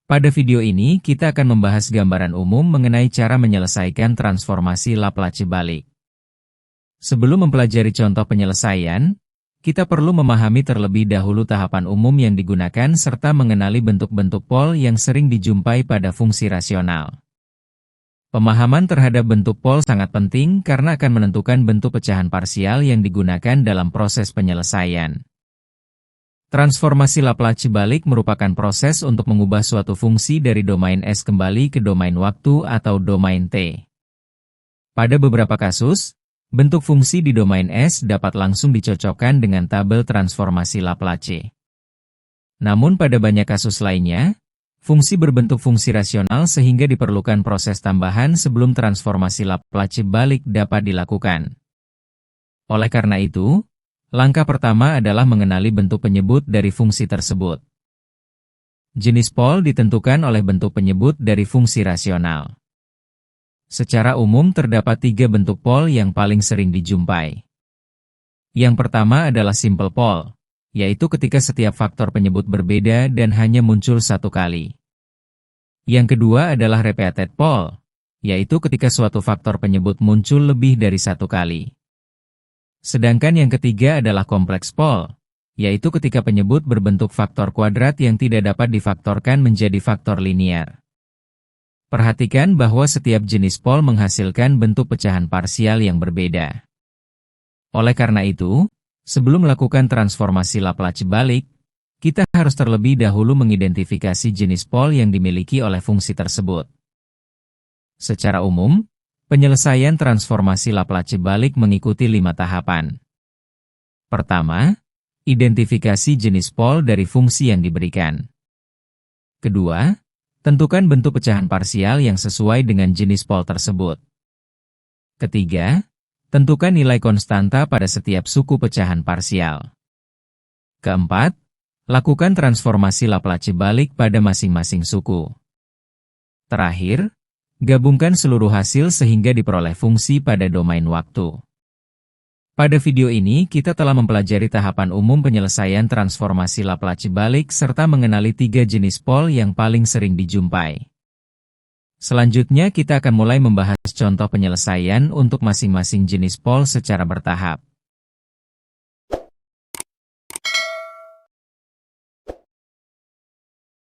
Pada video ini, kita akan membahas gambaran umum mengenai cara menyelesaikan transformasi Laplace balik. Sebelum mempelajari contoh penyelesaian, kita perlu memahami terlebih dahulu tahapan umum yang digunakan serta mengenali bentuk-bentuk pol yang sering dijumpai pada fungsi rasional. Pemahaman terhadap bentuk pol sangat penting karena akan menentukan bentuk pecahan parsial yang digunakan dalam proses penyelesaian. Transformasi Laplace balik merupakan proses untuk mengubah suatu fungsi dari domain S kembali ke domain waktu atau domain T. Pada beberapa kasus, bentuk fungsi di domain S dapat langsung dicocokkan dengan tabel transformasi Laplace. Namun pada banyak kasus lainnya, fungsi berbentuk fungsi rasional sehingga diperlukan proses tambahan sebelum transformasi Laplace balik dapat dilakukan. Oleh karena itu, langkah pertama adalah mengenali bentuk penyebut dari fungsi tersebut. Jenis pol ditentukan oleh bentuk penyebut dari fungsi rasional. Secara umum terdapat 3 bentuk pol yang paling sering dijumpai. Yang pertama adalah simple pol, yaitu ketika setiap faktor penyebut berbeda dan hanya muncul satu kali. Yang kedua adalah repeated pol, yaitu ketika suatu faktor penyebut muncul lebih dari satu kali. Sedangkan yang ketiga adalah kompleks pol, yaitu ketika penyebut berbentuk faktor kuadrat yang tidak dapat difaktorkan menjadi faktor linear. Perhatikan bahwa setiap jenis pol menghasilkan bentuk pecahan parsial yang berbeda. Oleh karena itu, sebelum melakukan transformasi Laplace balik, kita harus terlebih dahulu mengidentifikasi jenis pol yang dimiliki oleh fungsi tersebut. Secara umum, penyelesaian transformasi Laplace balik mengikuti 5 tahapan. Pertama, identifikasi jenis pol dari fungsi yang diberikan. Kedua, tentukan bentuk pecahan parsial yang sesuai dengan jenis pol tersebut. Ketiga, tentukan nilai konstanta pada setiap suku pecahan parsial. Keempat, lakukan transformasi Laplace balik pada masing-masing suku. Terakhir, gabungkan seluruh hasil sehingga diperoleh fungsi pada domain waktu. Pada video ini kita telah mempelajari tahapan umum penyelesaian transformasi Laplace balik serta mengenali 3 jenis pol yang paling sering dijumpai. Selanjutnya kita akan mulai membahas contoh penyelesaian untuk masing-masing jenis pol secara bertahap.